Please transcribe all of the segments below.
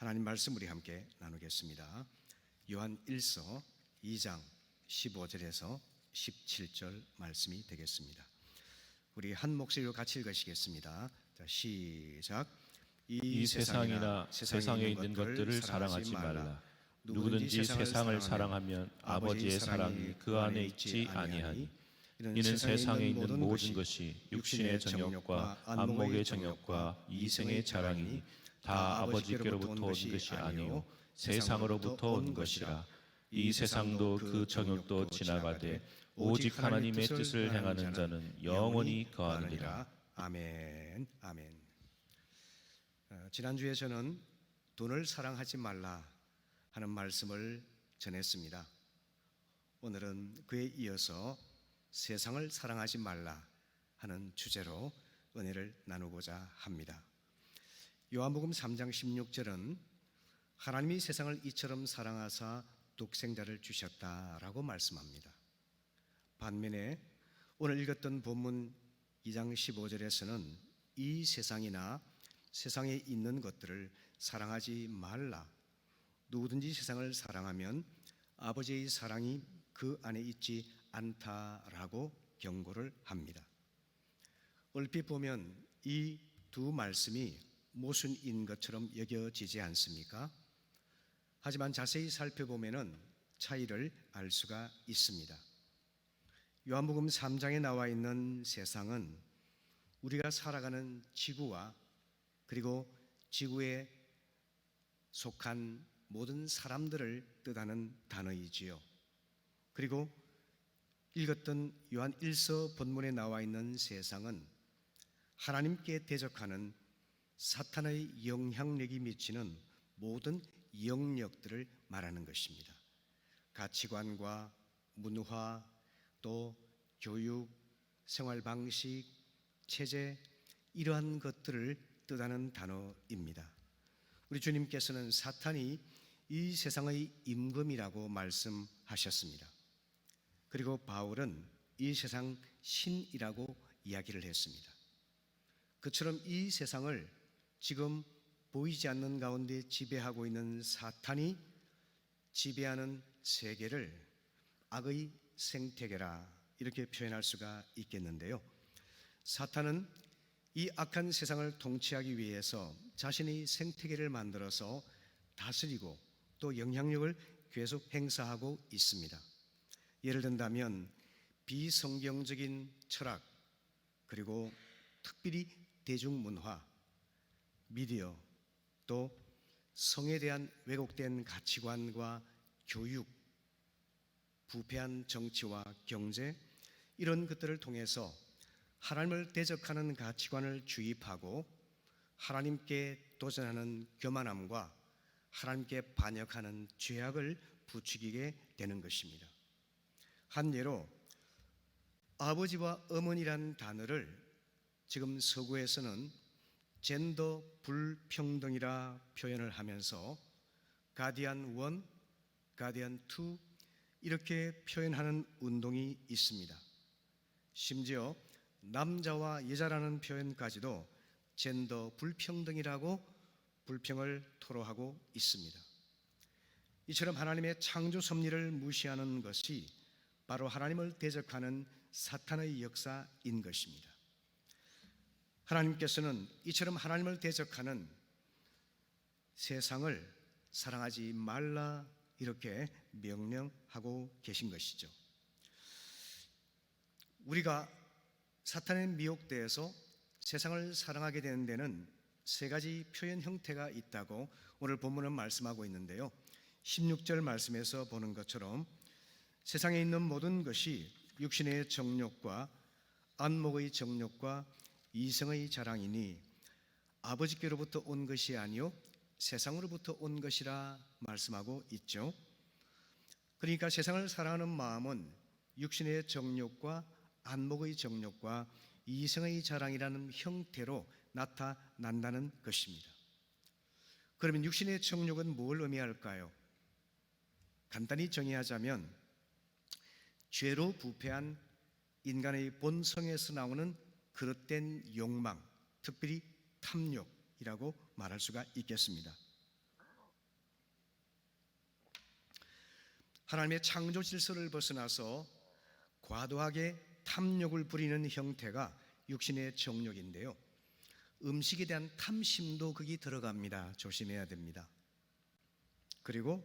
하나님 말씀 우리 함께 나누겠습니다. 요한 1서 2장 15절에서 17절 말씀이 되겠습니다. 우리 한 목소리로 같이 읽으시겠습니다. 자, 시작. 이 세상이나 세상에 있는 것들을 사랑하지 말라. 누구든지 세상을 사랑하면 아버지의 사랑이 그 안에 있지 아니하니. 이는 세상에 있는 모든 것이 육신의 정욕과 안목의 정욕과 이생의 자랑이니 다 아버지께로부터 온 것이 아니요 세상으로부터 온 것이라. 이 세상도 그 정욕도 지나가되 오직 하나님의 뜻을 행하는 자는 영원히 거하느니라. 아멘. 아멘. 지난주에 저는 돈을 사랑하지 말라 하는 말씀을 전했습니다. 오늘은 그에 이어서 세상을 사랑하지 말라 하는 주제로 은혜를 나누고자 합니다. 요한복음 3장 16절은 하나님이 세상을 이처럼 사랑하사 독생자를 주셨다라고 말씀합니다. 반면에 오늘 읽었던 본문 2장 15절에서는 이 세상이나 세상에 있는 것들을 사랑하지 말라. 누구든지 세상을 사랑하면 아버지의 사랑이 그 안에 있지 않다라고 경고를 합니다. 얼핏 보면 이 두 말씀이 모순인 것처럼 여겨지지 않습니까? 하지만 자세히 살펴보면 차이를 알 수가 있습니다. 요한복음 3장에 나와 있는 세상은 우리가 살아가는 지구와 그리고 지구에 속한 모든 사람들을 뜻하는 단어이지요. 그리고 읽었던 요한 1서 본문에 나와 있는 세상은 하나님께 대적하는 사탄의 영향력이 미치는 모든 영역들을 말하는 것입니다. 가치관과 문화, 또 교육, 생활 방식, 체제, 이러한 것들을 뜻하는 단어입니다. 우리 주님께서는 사탄이 이 세상의 임금이라고 말씀하셨습니다. 그리고 바울은 이 세상 신이라고 이야기를 했습니다. 그처럼 이 세상을 지금 보이지 않는 가운데 지배하고 있는 사탄이 지배하는 세계를 악의 생태계라 이렇게 표현할 수가 있겠는데요. 사탄은 이 악한 세상을 통치하기 위해서 자신의 생태계를 만들어서 다스리고 또 영향력을 계속 행사하고 있습니다. 예를 든다면 비성경적인 철학, 그리고 특별히 대중문화, 미디어, 또 성에 대한 왜곡된 가치관과 교육, 부패한 정치와 경제, 이런 것들을 통해서 하나님을 대적하는 가치관을 주입하고 하나님께 도전하는 교만함과 하나님께 반역하는 죄악을 부추기게 되는 것입니다. 한 예로 아버지와 어머니란 단어를 지금 서구에서는 젠더 불평등이라 표현을 하면서 가디안 1, 가디안 2 이렇게 표현하는 운동이 있습니다. 심지어 남자와 여자라는 표현까지도 젠더 불평등이라고 불평을 토로하고 있습니다. 이처럼 하나님의 창조 섭리를 무시하는 것이 바로 하나님을 대적하는 사탄의 역사인 것입니다. 하나님께서는 이처럼 하나님을 대적하는 세상을 사랑하지 말라 이렇게 명령하고 계신 것이죠. 우리가 사탄의 미혹대에서 세상을 사랑하게 되는 데는 세 가지 표현 형태가 있다고 오늘 본문은 말씀하고 있는데요. 16절 말씀에서 보는 것처럼 세상에 있는 모든 것이 육신의 정욕과 안목의 정욕과 이성의 자랑이니 아버지께로부터 온 것이 아니요 세상으로부터 온 것이라 말씀하고 있죠. 그러니까 세상을 사랑하는 마음은 육신의 정욕과 안목의 정욕과 이성의 자랑이라는 형태로 나타난다는 것입니다. 그러면 육신의 정욕은 뭘 의미할까요? 간단히 정의하자면 죄로 부패한 인간의 본성에서 나오는 그릇된 욕망, 특별히 탐욕이라고 말할 수가 있겠습니다. 하나님의 창조 질서를 벗어나서 과도하게 탐욕을 부리는 형태가 육신의 정욕인데요, 음식에 대한 탐심도 거기 들어갑니다. 조심해야 됩니다. 그리고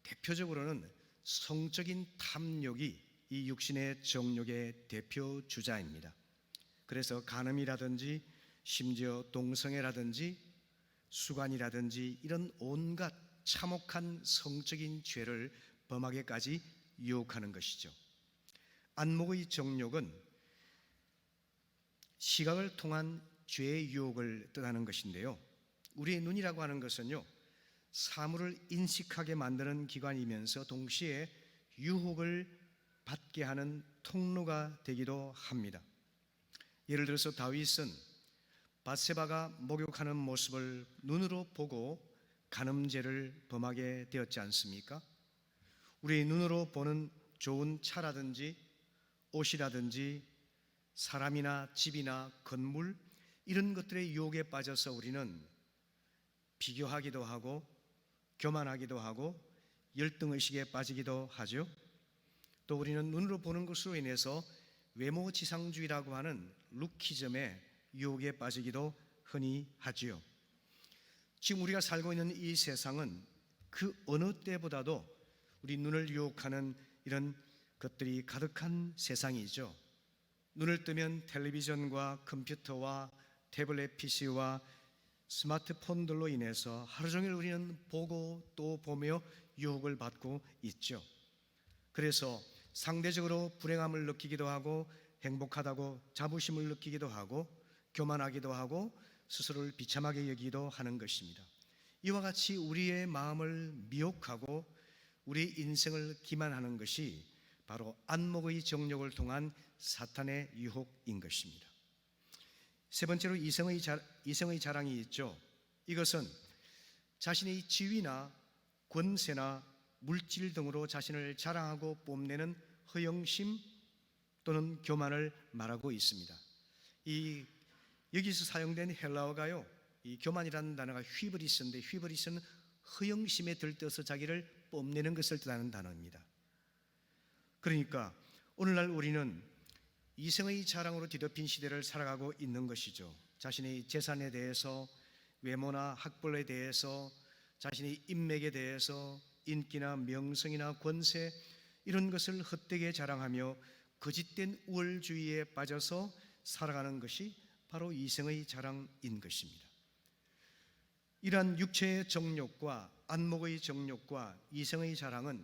대표적으로는 성적인 탐욕이 이 육신의 정욕의 대표 주자입니다. 그래서 간음이라든지 심지어 동성애라든지 수간이라든지 이런 온갖 참혹한 성적인 죄를 범하게까지 유혹하는 것이죠. 안목의 정욕은 시각을 통한 죄의 유혹을 뜻하는 것인데요, 우리의 눈이라고 하는 것은요, 사물을 인식하게 만드는 기관이면서 동시에 유혹을 받게 하는 통로가 되기도 합니다. 예를 들어서 다윗은 밧세바가 목욕하는 모습을 눈으로 보고 간음죄를 범하게 되었지 않습니까? 우리 눈으로 보는 좋은 차라든지 옷이라든지 사람이나 집이나 건물, 이런 것들의 유혹에 빠져서 우리는 비교하기도 하고 교만하기도 하고 열등의식에 빠지기도 하죠. 또 우리는 눈으로 보는 것으로 인해서 외모지상주의라고 하는 루키즘의 유혹에 빠지기도 흔히 하지요. 지금 우리가 살고 있는 이 세상은 그 어느 때보다도 우리 눈을 유혹하는 이런 것들이 가득한 세상이죠. 눈을 뜨면 텔레비전과 컴퓨터와 태블릿 PC와 스마트폰들로 인해서 하루 종일 우리는 보고 또 보며 유혹을 받고 있죠. 그래서 상대적으로 불행함을 느끼기도 하고 행복하다고 자부심을 느끼기도 하고 교만하기도 하고 스스로를 비참하게 여기기도 하는 것입니다. 이와 같이 우리의 마음을 미혹하고 우리 인생을 기만하는 것이 바로 안목의 정욕을 통한 사탄의 유혹인 것입니다. 세 번째로 이성의 자랑이 있죠. 이것은 자신의 지위나 권세나 물질 등으로 자신을 자랑하고 뽐내는 허영심 또는 교만을 말하고 있습니다. 여기서 사용된 헬라어가요, 이 교만이라는 단어가 휘브리스인데, 휘브리스는 허영심에 들떠서 자기를 뽐내는 것을 뜻하는 단어입니다. 그러니까 오늘날 우리는 이성의 자랑으로 뒤덮인 시대를 살아가고 있는 것이죠. 자신의 재산에 대해서, 외모나 학벌에 대해서, 자신의 인맥에 대해서, 인기나 명성이나 권세, 이런 것을 헛되게 자랑하며 거짓된 우월주의에 빠져서 살아가는 것이 바로 이성의 자랑인 것입니다. 이러한 육체의 정욕과 안목의 정욕과 이성의 자랑은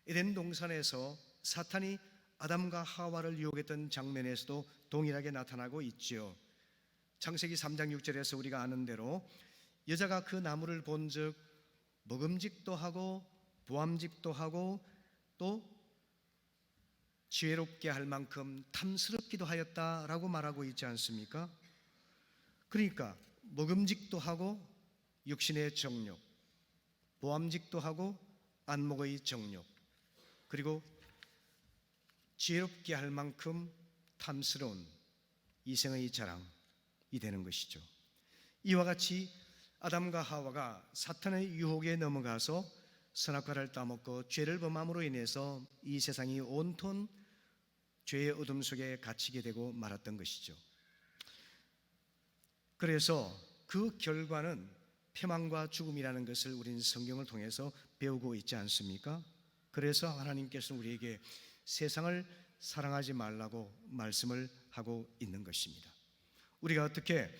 에덴 동산에서 사탄이 아담과 하와를 유혹했던 장면에서도 동일하게 나타나고 있지요. 창세기 3장 6절에서 우리가 아는 대로 여자가 그 나무를 본즉 먹음직도 하고 보암직도 하고 또 지혜롭게 할 만큼 탐스럽기도 하였다라고 말하고 있지 않습니까? 그러니까 먹음직도 하고 육신의 정욕, 보암직도 하고 안목의 정욕, 그리고 지혜롭게 할 만큼 탐스러운 이성의 자랑이 되는 것이죠. 이와 같이 아담과 하와가 사탄의 유혹에 넘어가서 선악과를 따먹고 죄를 범함으로 인해서 이 세상이 온통 죄의 어둠 속에 갇히게 되고 말았던 것이죠. 그래서 그 결과는 패망과 죽음이라는 것을 우리는 성경을 통해서 배우고 있지 않습니까? 그래서 하나님께서는 우리에게 세상을 사랑하지 말라고 말씀을 하고 있는 것입니다. 우리가 어떻게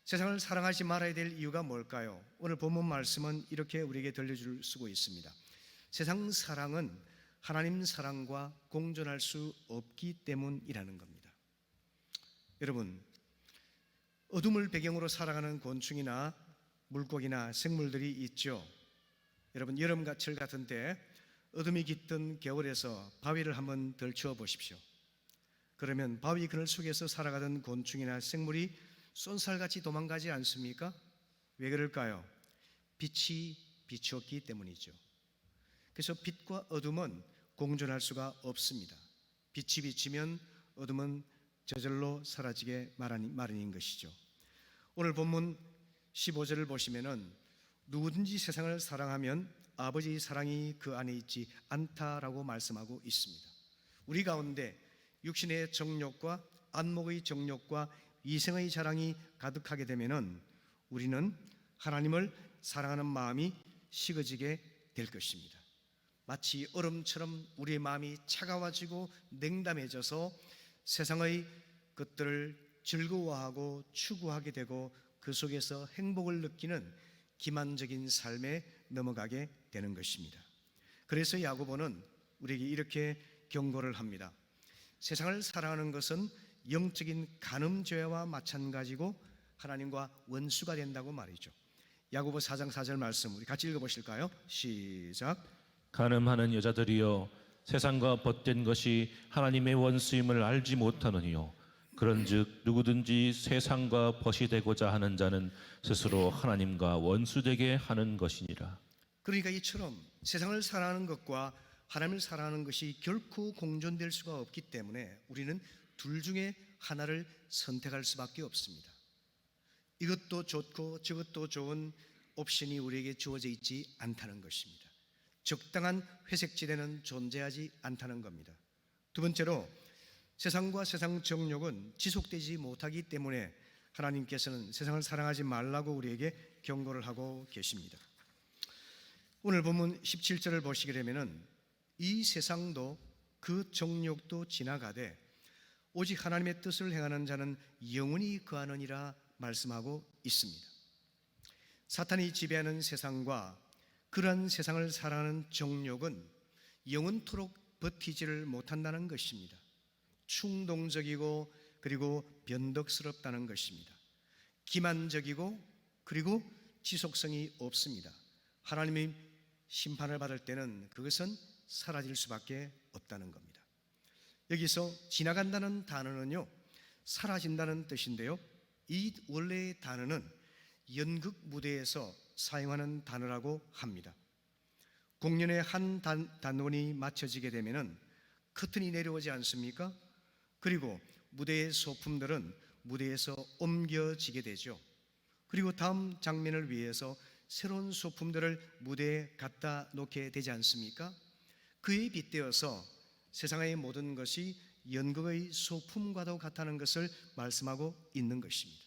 세상을 사랑하지 말아야 될 이유가 뭘까요? 오늘 본문 말씀은 이렇게 우리에게 들려줄 수 있습니다. 세상 사랑은 하나님 사랑과 공존할 수 없기 때문이라는 겁니다. 여러분, 어둠을 배경으로 살아가는 곤충이나 물고기나 생물들이 있죠. 여러분, 여름가철 같은 때 어둠이 깃든 겨울에서 바위를 한번 들추어 보십시오. 그러면 바위 그늘 속에서 살아가던 곤충이나 생물이 쏜살같이 도망가지 않습니까? 왜 그럴까요? 빛이 비추었기 때문이죠. 그래서 빛과 어둠은 공존할 수가 없습니다. 빛이 비치면 어둠은 저절로 사라지게 마련인 것이죠. 오늘 본문 15절을 보시면은 누구든지 세상을 사랑하면 아버지의 사랑이 그 안에 있지 않다라고 말씀하고 있습니다. 우리 가운데 육신의 정욕과 안목의 정욕과 이생의 자랑이 가득하게 되면은 우리는 하나님을 사랑하는 마음이 식어지게 될 것입니다. 마치 얼음처럼 우리의 마음이 차가워지고 냉담해져서 세상의 것들을 즐거워하고 추구하게 되고 그 속에서 행복을 느끼는 기만적인 삶에 넘어가게 되는 것입니다. 그래서 야고보는 우리에게 이렇게 경고를 합니다. 세상을 사랑하는 것은 영적인 간음죄와 마찬가지고 하나님과 원수가 된다고 말이죠. 야고보 4장 4절 말씀 우리 같이 읽어보실까요? 시작. 간음하는 여자들이여 세상과 벗된 것이 하나님의 원수임을 알지 못하느니요 그런즉 누구든지 세상과 벗이 되고자 하는 자는 스스로 하나님과 원수되게 하는 것이니라. 그러니까 이처럼 세상을 사랑하는 것과 하나님을 사랑하는 것이 결코 공존될 수가 없기 때문에 우리는 둘 중에 하나를 선택할 수밖에 없습니다. 이것도 좋고 저것도 좋은 옵션이 우리에게 주어져 있지 않다는 것입니다. 적당한 회색지대는 존재하지 않다는 겁니다. 두 번째로 세상과 세상 정욕은 지속되지 못하기 때문에 하나님께서는 세상을 사랑하지 말라고 우리에게 경고를 하고 계십니다. 오늘 본문 17절을 보시게 되면은 이 세상도 그 정욕도 지나가되 오직 하나님의 뜻을 행하는 자는 영원히 거하느니라 말씀하고 있습니다. 사탄이 지배하는 세상과 그러한 세상을 사랑하는 정욕은 영원토록 버티지를 못한다는 것입니다. 충동적이고 그리고 변덕스럽다는 것입니다. 기만적이고 그리고 지속성이 없습니다. 하나님의 심판을 받을 때는 그것은 사라질 수밖에 없다는 겁니다. 여기서 지나간다는 단어는요 사라진다는 뜻인데요, 이 원래의 단어는 연극 무대에서 사용하는 단어라고 합니다. 공연의 한 단원이 맞춰지게 되면은 커튼이 내려오지 않습니까? 그리고 무대의 소품들은 무대에서 옮겨지게 되죠. 그리고 다음 장면을 위해서 새로운 소품들을 무대에 갖다 놓게 되지 않습니까? 그에 빗대어서 세상의 모든 것이 연극의 소품과도 같다는 것을 말씀하고 있는 것입니다.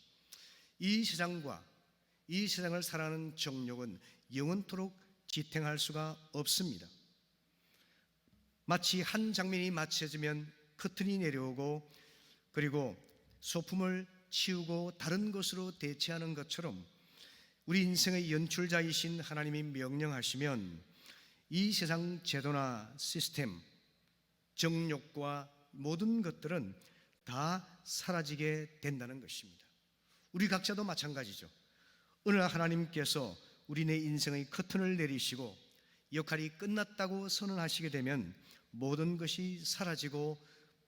이 세상과 이 세상을 사랑하는 정욕은 영원토록 지탱할 수가 없습니다. 마치 한 장면이 맞춰지면 커튼이 내려오고 그리고 소품을 치우고 다른 것으로 대체하는 것처럼 우리 인생의 연출자이신 하나님이 명령하시면 이 세상 제도나 시스템, 정욕과 모든 것들은 다 사라지게 된다는 것입니다. 우리 각자도 마찬가지죠. 어느 날 하나님께서 우리네 인생의 커튼을 내리시고 역할이 끝났다고 선언하시게 되면 모든 것이 사라지고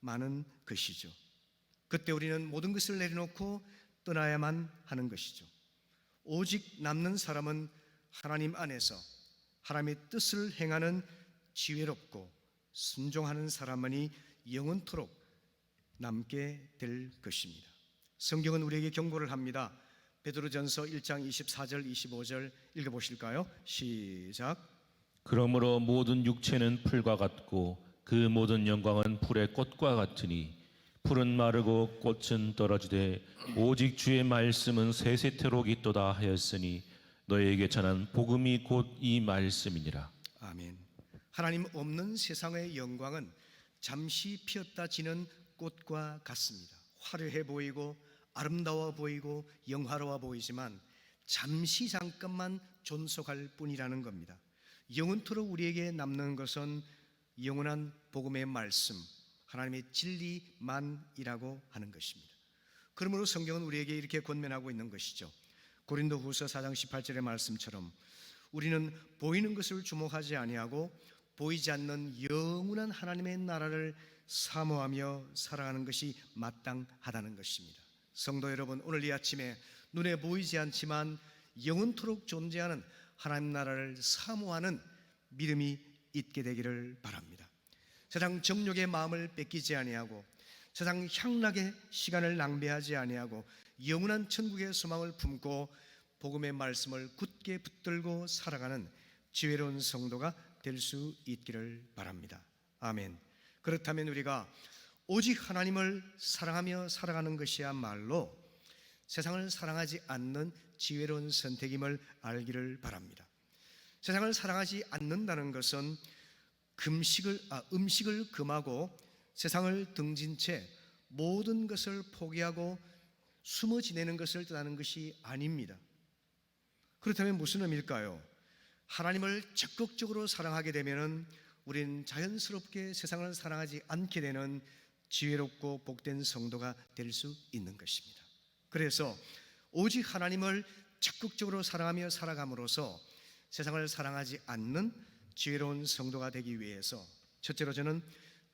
마는 것이죠. 그때 우리는 모든 것을 내려놓고 떠나야만 하는 것이죠. 오직 남는 사람은 하나님 안에서 하나님의 뜻을 행하는 지혜롭고 순종하는 사람만이 영원토록 남게 될 것입니다. 성경은 우리에게 경고를 합니다. 베드로전서 1장 24절 25절 읽어보실까요? 시작. 그러므로 모든 육체는 풀과 같고 그 모든 영광은 풀의 꽃과 같으니 풀은 마르고 꽃은 떨어지되 오직 주의 말씀은 세세토록 있도다 하였으니 너희에게 전한 복음이 곧 이 말씀이니라. 아멘. 하나님 없는 세상의 영광은 잠시 피었다 지는 꽃과 같습니다. 화려해 보이고 아름다워 보이고 영화로워 보이지만 잠시 잠깐만 존속할 뿐이라는 겁니다. 영원토록 우리에게 남는 것은 영원한 복음의 말씀, 하나님의 진리만이라고 하는 것입니다. 그러므로 성경은 우리에게 이렇게 권면하고 있는 것이죠. 고린도후서 4장 18절의 말씀처럼 우리는 보이는 것을 주목하지 아니하고 보이지 않는 영원한 하나님의 나라를 사모하며 살아가는 것이 마땅하다는 것입니다. 성도 여러분, 오늘 이 아침에 눈에 보이지 않지만 영원토록 존재하는 하나님 나라를 사모하는 믿음이 있게 되기를 바랍니다. 세상 정욕의 마음을 뺏기지 아니하고 세상 향락의 시간을 낭비하지 아니하고 영원한 천국의 소망을 품고 복음의 말씀을 굳게 붙들고 살아가는 지혜로운 성도가 될 수 있기를 바랍니다. 아멘. 그렇다면 우리가 오직 하나님을 사랑하며 살아가는 것이야말로 세상을 사랑하지 않는 지혜로운 선택임을 알기를 바랍니다. 세상을 사랑하지 않는다는 것은 음식을 금하고 세상을 등진 채 모든 것을 포기하고 숨어 지내는 것을 뜻하는 것이 아닙니다. 그렇다면 무슨 의미일까요? 하나님을 적극적으로 사랑하게 되면 우리는 자연스럽게 세상을 사랑하지 않게 되는 지혜롭고 복된 성도가 될 수 있는 것입니다. 그래서 오직 하나님을 적극적으로 사랑하며 살아감으로써 세상을 사랑하지 않는 지혜로운 성도가 되기 위해서 첫째로 저는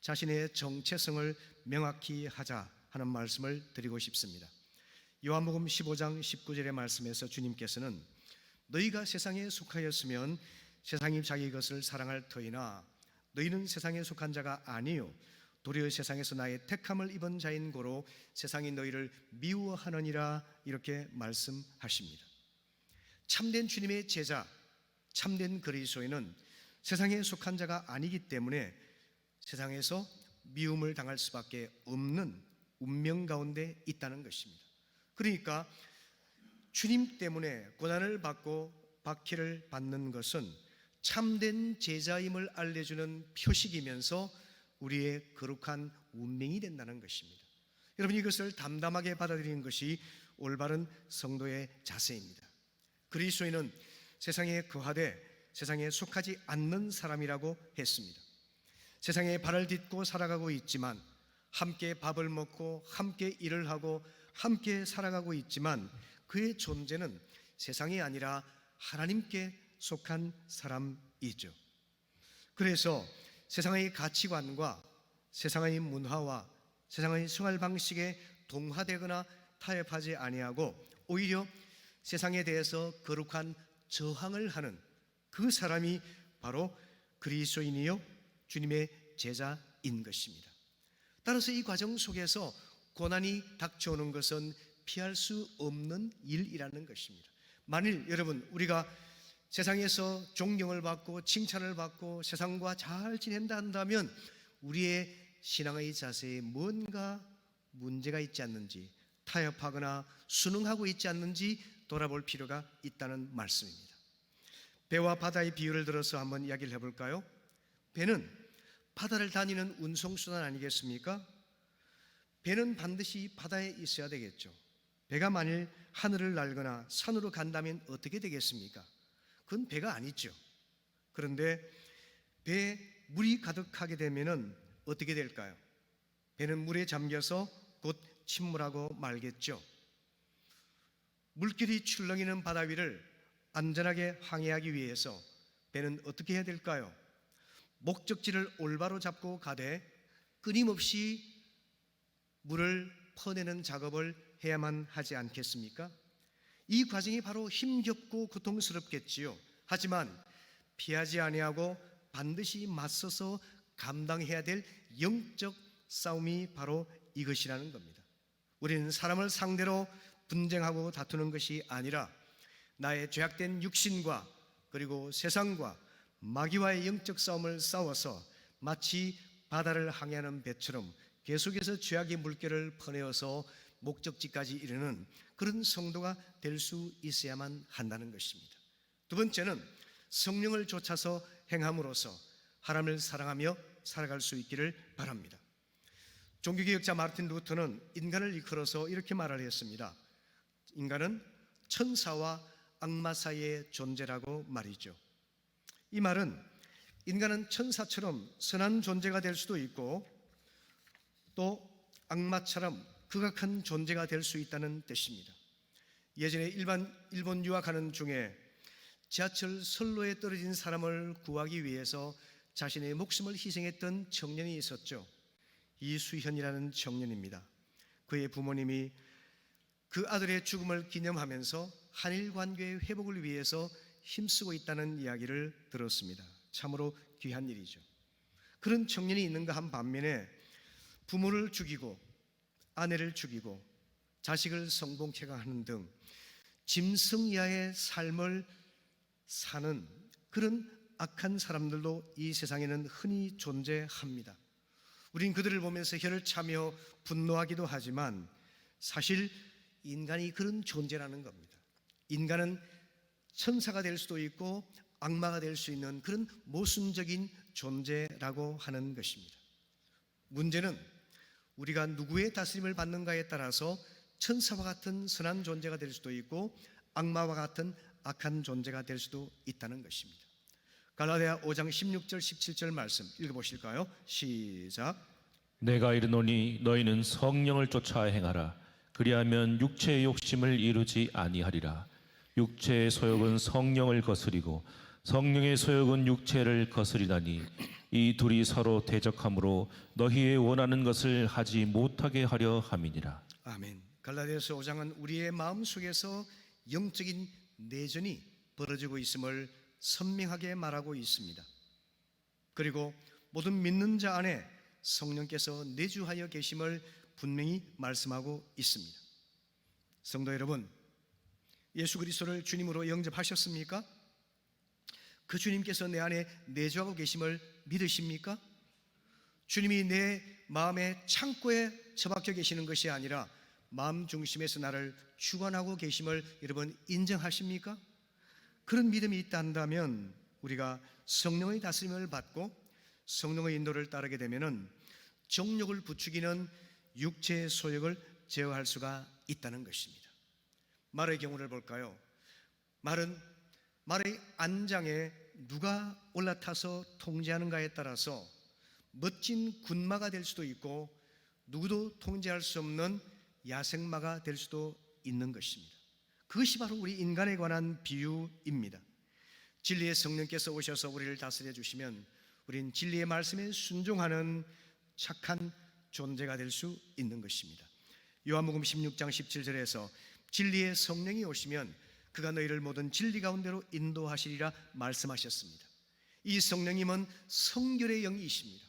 자신의 정체성을 명확히 하자 하는 말씀을 드리고 싶습니다. 요한복음 15장 19절의 말씀에서 주님께서는 너희가 세상에 속하였으면 세상이 자기 것을 사랑할 터이나 너희는 세상에 속한 자가 아니요 도리어 세상에서 나의 택함을 입은 자인 고로 세상이 너희를 미워하느니라 이렇게 말씀하십니다. 참된 주님의 제자, 참된 그리스도인은 세상에 속한 자가 아니기 때문에 세상에서 미움을 당할 수밖에 없는 운명 가운데 있다는 것입니다. 그러니까 주님 때문에 고난을 받고 박해를 받는 것은 참된 제자임을 알려주는 표식이면서 우리의 거룩한 운명이 된다는 것입니다. 여러분, 이것을 담담하게 받아들이는 것이 올바른 성도의 자세입니다. 그리스도인은 세상에 거하되 세상에 속하지 않는 사람이라고 했습니다. 세상에 발을 딛고 살아가고 있지만, 함께 밥을 먹고 함께 일을 하고 함께 살아가고 있지만 그의 존재는 세상이 아니라 하나님께 속한 사람이죠. 그래서 세상의 가치관과 세상의 문화와 세상의 생활 방식에 동화되거나 타협하지 아니하고 오히려 세상에 대해서 거룩한 저항을 하는 그 사람이 바로 그리스도인이요 주님의 제자인 것입니다. 따라서 이 과정 속에서 고난이 닥쳐오는 것은 피할 수 없는 일이라는 것입니다. 만일 여러분 우리가 세상에서 존경을 받고 칭찬을 받고 세상과 잘 지낸다 한다면 우리의 신앙의 자세에 뭔가 문제가 있지 않는지, 타협하거나 순응하고 있지 않는지 돌아볼 필요가 있다는 말씀입니다. 배와 바다의 비유를 들어서 한번 이야기를 해볼까요? 배는 바다를 다니는 운송수단 아니겠습니까? 배는 반드시 바다에 있어야 되겠죠. 배가 만일 하늘을 날거나 산으로 간다면 어떻게 되겠습니까? 그건 배가 아니죠. 그런데 배에 물이 가득하게 되면 어떻게 될까요? 배는 물에 잠겨서 곧 침몰하고 말겠죠. 물길이 출렁이는 바다 위를 안전하게 항해하기 위해서 배는 어떻게 해야 될까요? 목적지를 올바로 잡고 가되 끊임없이 물을 퍼내는 작업을 해야만 하지 않겠습니까? 이 과정이 바로 힘겹고 고통스럽겠지요. 하지만 피하지 아니하고 반드시 맞서서 감당해야 될 영적 싸움이 바로 이것이라는 겁니다. 우리는 사람을 상대로 분쟁하고 다투는 것이 아니라 나의 죄악된 육신과 그리고 세상과 마귀와의 영적 싸움을 싸워서 마치 바다를 항해하는 배처럼 계속해서 죄악의 물결을 퍼내어서 목적지까지 이르는 그런 성도가 될 수 있어야만 한다는 것입니다. 두 번째는 성령을 쫓아서 행함으로써 하나님을 사랑하며 살아갈 수 있기를 바랍니다. 종교개혁자 마르틴 루터는 인간을 이끌어서 이렇게 말을 했습니다. 인간은 천사와 악마 사이의 존재라고 말이죠. 이 말은 인간은 천사처럼 선한 존재가 될 수도 있고 또 악마처럼 극악한 존재가 될 수 있다는 뜻입니다. 예전에 일본 유학하는 중에 지하철 선로에 떨어진 사람을 구하기 위해서 자신의 목숨을 희생했던 청년이 있었죠. 이수현이라는 청년입니다. 그의 부모님이 그 아들의 죽음을 기념하면서 한일 관계의 회복을 위해서 힘쓰고 있다는 이야기를 들었습니다. 참으로 귀한 일이죠. 그런 청년이 있는가 한 반면에 부모를 죽이고 아내를 죽이고 자식을 성폭행하는 등 짐승 이하의 삶을 사는 그런 악한 사람들도 이 세상에는 흔히 존재합니다. 우린 그들을 보면서 혀를 차며 분노하기도 하지만 사실 인간이 그런 존재라는 겁니다. 인간은 천사가 될 수도 있고 악마가 될 수 있는 그런 모순적인 존재라고 하는 것입니다. 문제는 우리가 누구의 다스림을 받는가에 따라서 천사와 같은 선한 존재가 될 수도 있고 악마와 같은 악한 존재가 될 수도 있다는 것입니다. 갈라디아 5장 16절 17절 말씀 읽어보실까요? 시작. 내가 이르노니 너희는 성령을 쫓아 행하라. 그리하면 육체의 욕심을 이루지 아니하리라. 육체의 소욕은 성령을 거스리고 성령의 소욕은 육체를 거스리다니 이 둘이 서로 대적하므로 너희의 원하는 것을 하지 못하게 하려 함이니라. 아멘. 갈라디아서 5장은 우리의 마음속에서 영적인 내전이 벌어지고 있음을 선명하게 말하고 있습니다. 그리고 모든 믿는 자 안에 성령께서 내주하여 계심을 분명히 말씀하고 있습니다. 성도 여러분, 예수 그리스도를 주님으로 영접하셨습니까? 그 주님께서 내 안에 내주하고 계심을 믿으십니까? 주님이 내 마음의 창고에 처박혀 계시는 것이 아니라 마음 중심에서 나를 주관하고 계심을 여러분 인정하십니까? 그런 믿음이 있다 한다면 우리가 성령의 다스림을 받고 성령의 인도를 따르게 되면은 정욕을 부추기는 육체의 소욕을 제어할 수가 있다는 것입니다. 말의 경우를 볼까요? 말의 안장에 누가 올라타서 통제하는가에 따라서 멋진 군마가 될 수도 있고 누구도 통제할 수 없는 야생마가 될 수도 있는 것입니다. 그것이 바로 우리 인간에 관한 비유입니다. 진리의 성령께서 오셔서 우리를 다스려 주시면 우린 진리의 말씀에 순종하는 착한 존재가 될 수 있는 것입니다. 요한복음 16장 17절에서 진리의 성령이 오시면 그가 너희를 모든 진리 가운데로 인도하시리라 말씀하셨습니다. 이 성령님은 성결의 영이십니다.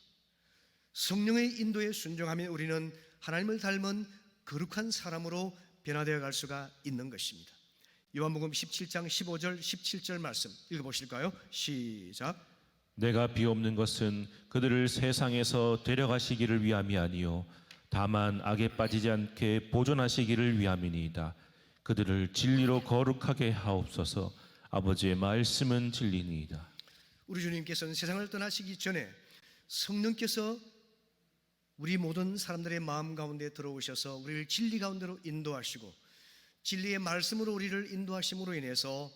성령의 인도에 순종하면 우리는 하나님을 닮은 거룩한 사람으로 변화되어 갈 수가 있는 것입니다. 요한복음 17장 15절 17절 말씀 읽어보실까요? 시작. 내가 비옵는 것은 그들을 세상에서 데려가시기를 위함이 아니요 다만 악에 빠지지 않게 보존하시기를 위함이니이다. 그들을 진리로 거룩하게 하옵소서. 아버지의 말씀은 진리니이다. 우리 주님께서는 세상을 떠나시기 전에 성령께서 우리 모든 사람들의 마음 가운데 들어오셔서 우리를 진리 가운데로 인도하시고 진리의 말씀으로 우리를 인도하심으로 인해서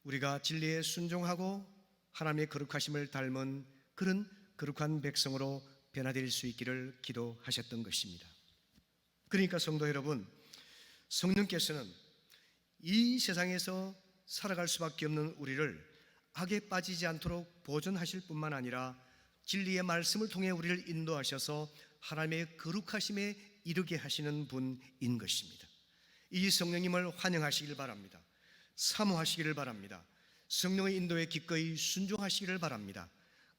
우리가 진리에 순종하고 하나님의 거룩하심을 닮은 그런 거룩한 백성으로 변화될 수 있기를 기도하셨던 것입니다. 그러니까 성도 여러분, 성령께서는 이 세상에서 살아갈 수밖에 없는 우리를 악에 빠지지 않도록 보존하실 뿐만 아니라 진리의 말씀을 통해 우리를 인도하셔서 하나님의 거룩하심에 이르게 하시는 분인 것입니다. 이 성령님을 환영하시길 바랍니다. 사모하시기를 바랍니다. 성령의 인도에 기꺼이 순종하시기를 바랍니다.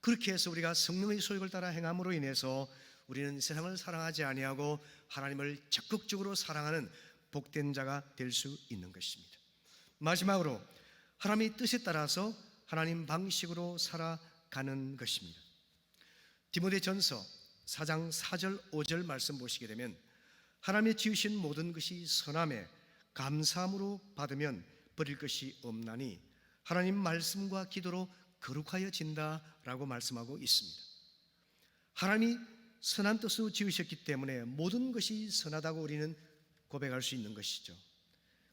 그렇게 해서 우리가 성령의 소욕을 따라 행함으로 인해서 우리는 세상을 사랑하지 아니하고 하나님을 적극적으로 사랑하는 복된 자가 될 수 있는 것입니다. 마지막으로 하나님의 뜻에 따라서 하나님 방식으로 살아가는 것입니다. 디모데전서 4장 4절 5절 말씀 보시게 되면 하나님의 지으신 모든 것이 선함에 감사함으로 받으면 버릴 것이 없나니 하나님 말씀과 기도로 거룩하여진다라고 말씀하고 있습니다. 하나님이 선한 뜻으로 지으셨기 때문에 모든 것이 선하다고 우리는 고백할 수 있는 것이죠.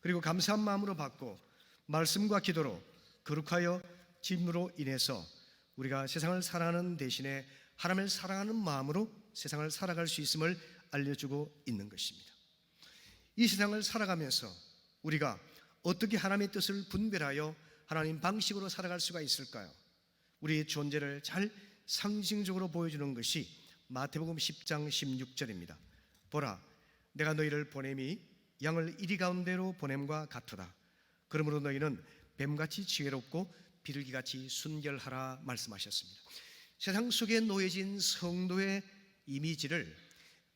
그리고 감사한 마음으로 받고 말씀과 기도로 거룩하여 짐으로 인해서 우리가 세상을 사랑하는 대신에 하나님을 사랑하는 마음으로 세상을 살아갈 수 있음을 알려주고 있는 것입니다. 이 세상을 살아가면서 우리가 어떻게 하나님의 뜻을 분별하여 하나님 방식으로 살아갈 수가 있을까요? 우리의 존재를 잘 상징적으로 보여주는 것이 마태복음 10장 16절입니다. 보라, 내가 너희를 보냄이 양을 이리 가운데로 보냄과 같으다. 그러므로 너희는 뱀같이 지혜롭고 비둘기같이 순결하라 말씀하셨습니다. 세상 속에 놓여진 성도의 이미지를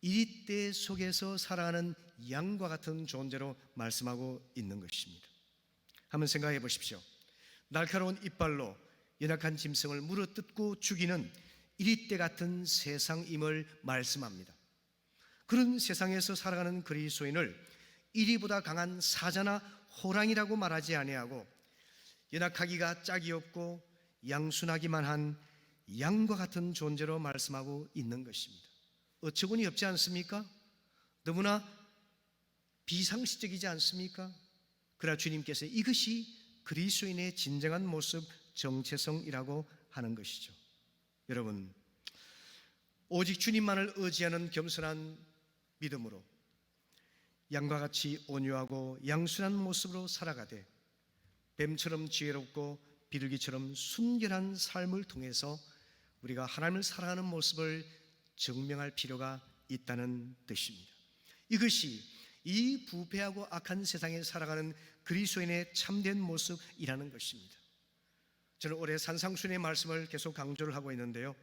이리때 속에서 살아가는 양과 같은 존재로 말씀하고 있는 것입니다. 한번 생각해 보십시오. 날카로운 이빨로 연약한 짐승을 물어뜯고 죽이는 이리때 같은 세상임을 말씀합니다. 그런 세상에서 살아가는 그리스도인을 이리보다 강한 사자나 호랑이라고 말하지 아니하고 연약하기가 짝이 없고 양순하기만 한 양과 같은 존재로 말씀하고 있는 것입니다. 어처구니 없지 않습니까? 너무나 비상식적이지 않습니까? 그러나 주님께서 이것이 그리스도인의 진정한 모습, 정체성이라고 하는 것이죠. 여러분, 오직 주님만을 의지하는 겸손한 믿음으로 양과 같이 온유하고 양순한 모습으로 살아가되 뱀처럼 지혜롭고 비둘기처럼 순결한 삶을 통해서 우리가 하나님을 사랑하는 모습을 증명할 필요가 있다는 뜻입니다. 이것이 이 부패하고 악한 세상에 살아가는 그리스도인의 참된 모습이라는 것입니다. 저는 올해 산상순의 말씀을 계속 강조를 하고 있는데요,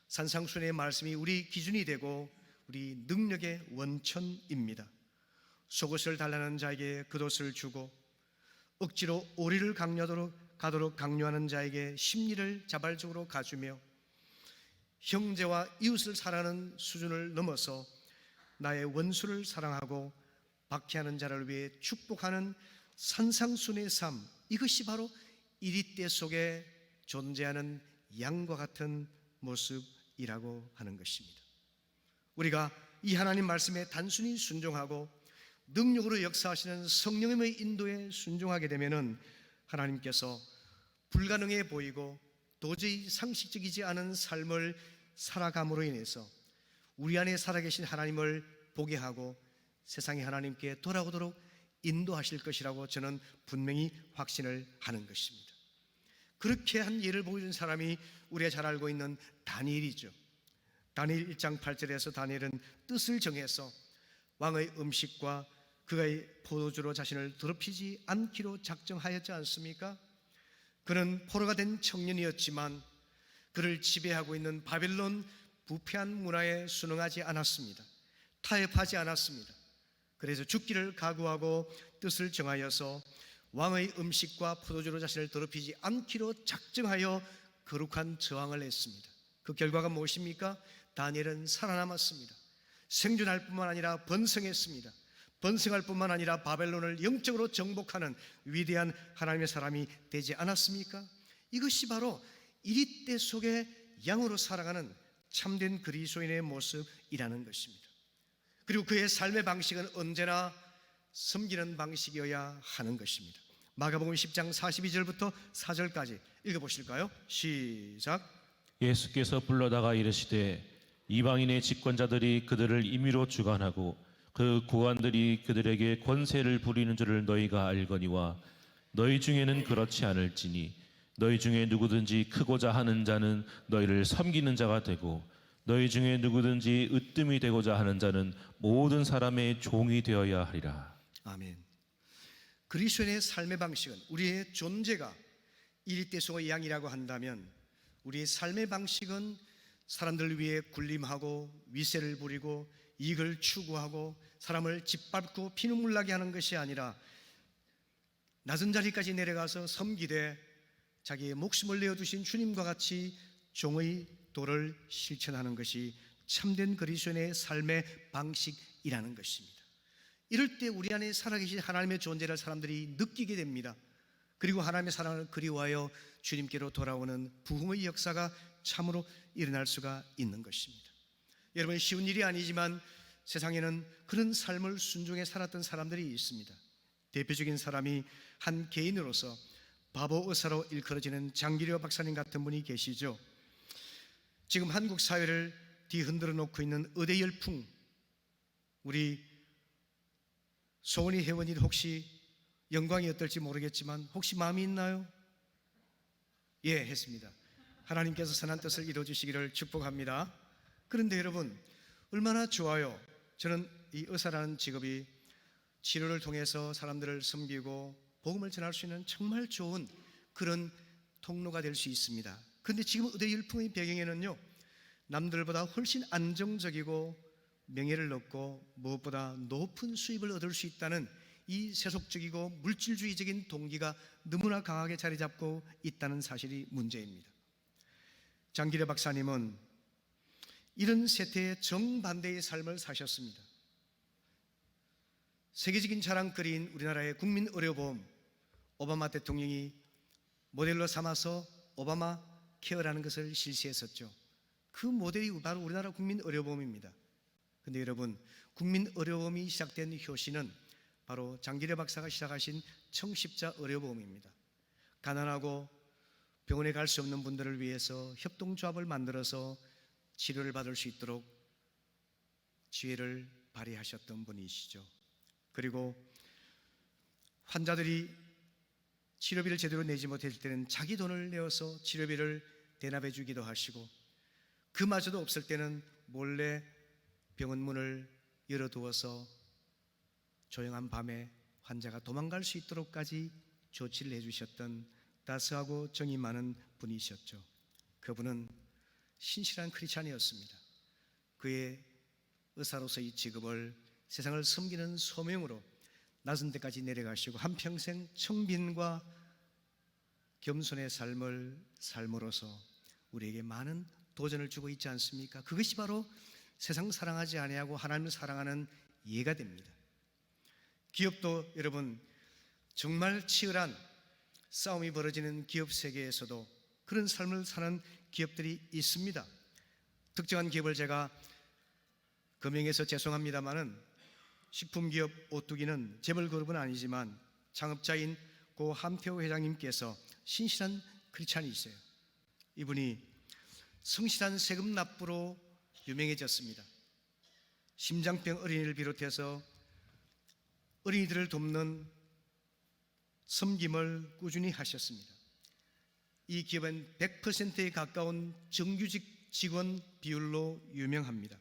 산상순의 말씀이 우리 기준이 되고 우리 능력의 원천입니다. 속옷을 달라는 자에게 겉옷을 주고 억지로 오리를 가도록 강요하는 자에게 심리를 자발적으로 가주며 형제와 이웃을 사랑하는 수준을 넘어서 나의 원수를 사랑하고 박해하는 자를 위해 축복하는 산상순의 삶, 이것이 바로 이리때 속에 존재하는 양과 같은 모습이라고 하는 것입니다. 우리가 이 하나님 말씀에 단순히 순종하고 능력으로 역사하시는 성령님의 인도에 순종하게 되면은 하나님께서 불가능해 보이고 도저히 상식적이지 않은 삶을 살아감으로 인해서 우리 안에 살아계신 하나님을 보게 하고 세상의 하나님께 돌아오도록 인도하실 것이라고 저는 분명히 확신을 하는 것입니다. 그렇게 한 예를 보여준 사람이 우리가 잘 알고 있는 다니엘이죠. 다니엘 1장 8절에서 다니엘은 뜻을 정해서 왕의 음식과 그의 포도주로 자신을 더럽히지 않기로 작정하였지 않습니까? 그는 포로가 된 청년이었지만 그를 지배하고 있는 바벨론 부패한 문화에 순응하지 않았습니다. 타협하지 않았습니다. 그래서 죽기를 각오하고 뜻을 정하여서 왕의 음식과 포도주로 자신을 더럽히지 않기로 작정하여 거룩한 저항을 했습니다. 그 결과가 무엇입니까? 다니엘은 살아남았습니다. 생존할 뿐만 아니라 번성했습니다. 번성할 뿐만 아니라 바벨론을 영적으로 정복하는 위대한 하나님의 사람이 되지 않았습니까? 이것이 바로 이리때 속에 양으로 살아가는 참된 그리스도인의 모습이라는 것입니다. 그리고 그의 삶의 방식은 언제나 섬기는 방식이어야 하는 것입니다. 마가복음 10장 42절부터 4절까지 읽어보실까요? 시작. 예수께서 불러다가 이르시되 이방인의 집권자들이 그들을 임의로 주관하고 그 고관들이 그들에게 권세를 부리는 줄을 너희가 알거니와 너희 중에는 그렇지 않을지니 너희 중에 누구든지 크고자 하는 자는 너희를 섬기는 자가 되고 너희 중에 누구든지 으뜸이 되고자 하는 자는 모든 사람의 종이 되어야 하리라. 아멘. 그리스도인의 삶의 방식은, 우리의 존재가 이리때 속의 양이라고 한다면 우리의 삶의 방식은 사람들을 위해 군림하고 위세를 부리고 이익을 추구하고 사람을 짓밟고 피눈물 나게 하는 것이 아니라 낮은 자리까지 내려가서 섬기되 자기의 목숨을 내어두신 주님과 같이 종의 도를 실천하는 것이 참된 그리스도인의 삶의 방식이라는 것입니다. 이럴 때 우리 안에 살아계신 하나님의 존재를 사람들이 느끼게 됩니다. 그리고 하나님의 사랑을 그리워하여 주님께로 돌아오는 부흥의 역사가 참으로 일어날 수가 있는 것입니다. 여러분, 쉬운 일이 아니지만 세상에는 그런 삶을 순종해 살았던 사람들이 있습니다. 대표적인 사람이 한 개인으로서 바보 의사로 일컬어지는 장기려 박사님 같은 분이 계시죠. 지금 한국 사회를 뒤흔들어 놓고 있는 의대 열풍, 우리 소은이 회원님 혹시 영광이 어떨지 모르겠지만 혹시 마음이 있나요? 예, 했습니다. 하나님께서 선한 뜻을 이루어주시기를 축복합니다. 그런데 여러분, 얼마나 좋아요. 저는 이 의사라는 직업이 치료를 통해서 사람들을 섬기고 복음을 전할 수 있는 정말 좋은 그런 통로가 될 수 있습니다. 그런데 지금 의대 열풍의 배경에는요, 남들보다 훨씬 안정적이고 명예를 얻고 무엇보다 높은 수입을 얻을 수 있다는 이 세속적이고 물질주의적인 동기가 너무나 강하게 자리 잡고 있다는 사실이 문제입니다. 장기려 박사님은 이런 세태의 정반대의 삶을 사셨습니다. 세계적인 자랑거리인 우리나라의 국민의료보험, 오바마 대통령이 모델로 삼아서 오바마 케어라는 것을 실시했었죠. 그 모델이 바로 우리나라 국민의료보험입니다. 그런데 여러분, 국민의료보험이 시작된 효시는 바로 장기려 박사가 시작하신 청십자의료보험입니다. 가난하고 병원에 갈 수 없는 분들을 위해서 협동조합을 만들어서 치료를 받을 수 있도록 지혜를 발휘하셨던 분이시죠. 그리고 환자들이 치료비를 제대로 내지 못할 때는 자기 돈을 내어서 치료비를 대납해 주기도 하시고, 그마저도 없을 때는 몰래 병원 문을 열어두어서 조용한 밤에 환자가 도망갈 수 있도록까지 조치를 해주셨던 따스하고 정이 많은 분이셨죠. 그분은 신실한 크리스찬이었습니다. 그의 의사로서의 직업을 세상을 섬기는 소명으로 낮은 데까지 내려가시고 한평생 청빈과 겸손의 삶을 삶으로써 우리에게 많은 도전을 주고 있지 않습니까? 그것이 바로 세상 사랑하지 아니하고 하나님을 사랑하는 예가 됩니다. 기업도 여러분, 정말 치열한 싸움이 벌어지는 기업 세계에서도 그런 삶을 사는 기업들이 있습니다. 특정한 기업을 제가 거명해서 죄송합니다마는 식품기업 오뚜기는 재벌그룹은 아니지만 창업자인 고 함태호 회장님께서 신실한 크리스찬이세요. 이분이 성실한 세금 납부로 유명해졌습니다. 심장병 어린이를 비롯해서 어린이들을 돕는 섬김을 꾸준히 하셨습니다. 이 기업은 100%에 가까운 정규직 직원 비율로 유명합니다.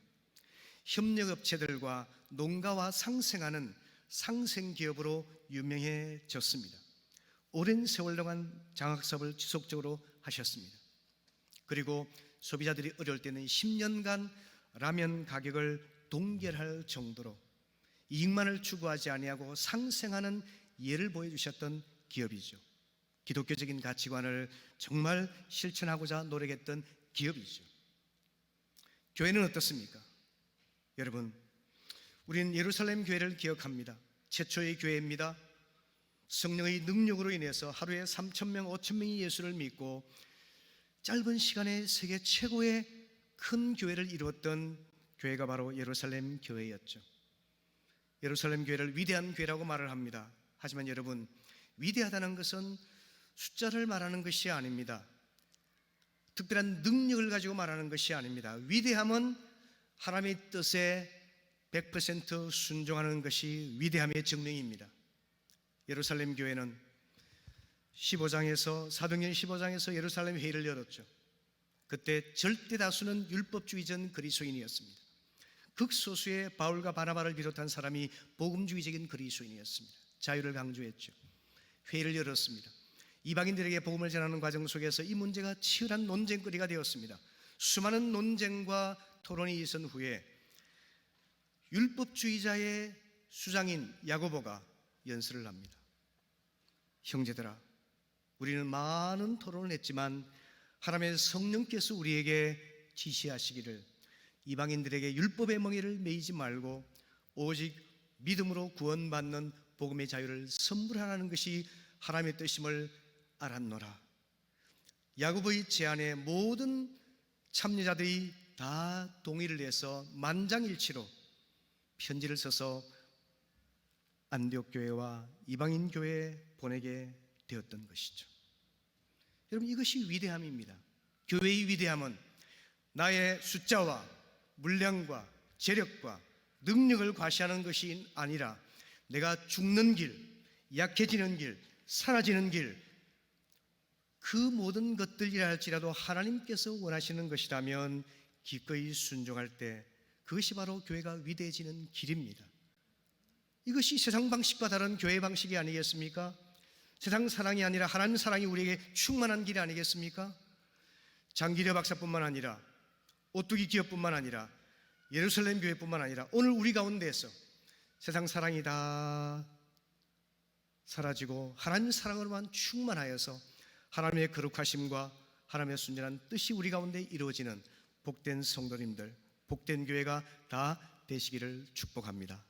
협력업체들과 농가와 상생하는 상생기업으로 유명해졌습니다. 오랜 세월 동안 장학사업을 지속적으로 하셨습니다. 그리고 소비자들이 어려울 때는 10년간 라면 가격을 동결할 정도로 이익만을 추구하지 아니하고 상생하는 예를 보여주셨던 기업이죠. 기독교적인 가치관을 정말 실천하고자 노력했던 기업이죠. 교회는 어떻습니까? 여러분, 우리는 예루살렘 교회를 기억합니다. 최초의 교회입니다. 성령의 능력으로 인해서 하루에 3,000명, 5,000명이 예수를 믿고 짧은 시간에 세계 최고의 큰 교회를 이루었던 교회가 바로 예루살렘 교회였죠. 예루살렘 교회를 위대한 교회라고 말을 합니다. 하지만 여러분, 위대하다는 것은 숫자를 말하는 것이 아닙니다. 특별한 능력을 가지고 말하는 것이 아닙니다. 위대함은 하나님의 뜻에 100% 순종하는 것이 위대함의 증명입니다. 예루살렘 교회는 15장에서 사도행전 15장에서 예루살렘 회의를 열었죠. 그때 절대 다수는 율법주의적 그리스도인이었습니다. 극소수의 바울과 바나바를 비롯한 사람이 복음주의적인 그리스도인이었습니다. 자유를 강조했죠. 회의를 열었습니다. 이방인들에게 복음을 전하는 과정 속에서 이 문제가 치열한 논쟁거리가 되었습니다. 수많은 논쟁과 토론이 있은 후에 율법주의자의 수장인 야고보가 연설을 합니다. 형제들아, 우리는 많은 토론을 했지만 하나님의 성령께서 우리에게 지시하시기를 이방인들에게 율법의 멍에를 매이지 말고 오직 믿음으로 구원받는 복음의 자유를 선물하라는 것이 하나님의 뜻임을 알았노라. 야고보의 제안에 모든 참여자들이 다 동의를 해서 만장일치로 편지를 써서 안디옥 교회와 이방인 교회에 보내게 되었던 것이죠. 여러분, 이것이 위대함입니다. 교회의 위대함은 나의 숫자와 물량과 재력과 능력을 과시하는 것이 아니라 내가 죽는 길, 약해지는 길, 사라지는 길, 그 모든 것들이라 할지라도 하나님께서 원하시는 것이라면 기꺼이 순종할 때 그것이 바로 교회가 위대해지는 길입니다. 이것이 세상 방식과 다른 교회 방식이 아니겠습니까? 세상 사랑이 아니라 하나님 사랑이 우리에게 충만한 길이 아니겠습니까? 장기려 박사뿐만 아니라 오뚜기 기업뿐만 아니라 예루살렘 교회뿐만 아니라 오늘 우리 가운데에서 세상 사랑이 다 사라지고 하나님의 사랑으로만 충만하여서 하나님의 거룩하심과 하나님의 순전한 뜻이 우리 가운데 이루어지는 복된 성도님들, 복된 교회가 다 되시기를 축복합니다.